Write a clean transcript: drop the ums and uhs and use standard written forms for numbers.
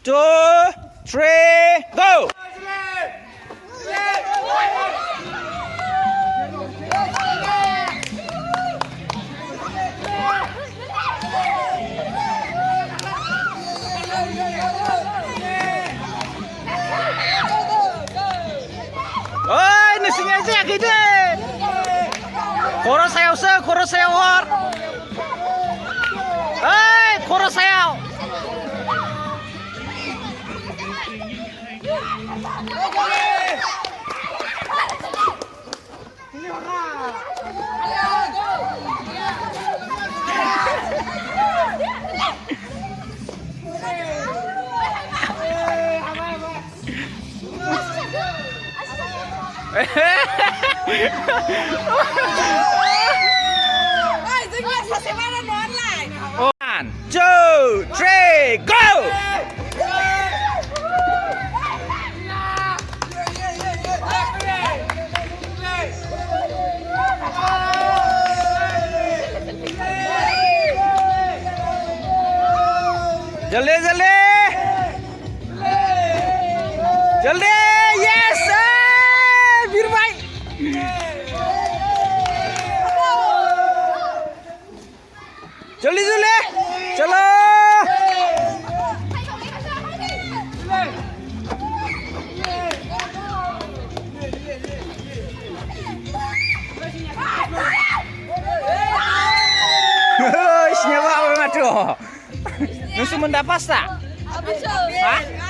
2, 3, go! Ôi, nó sinh ra rẻ cái đấy. Koro sayaw sir, koro sayaw war. Ê, koro sayaw. One, 2, 3, go! जल्दी जल्दी जल्दी yes वीर भाई जल्दी जल्दी चलो Siapa apa macam? Nusu mendapat tak? Hah?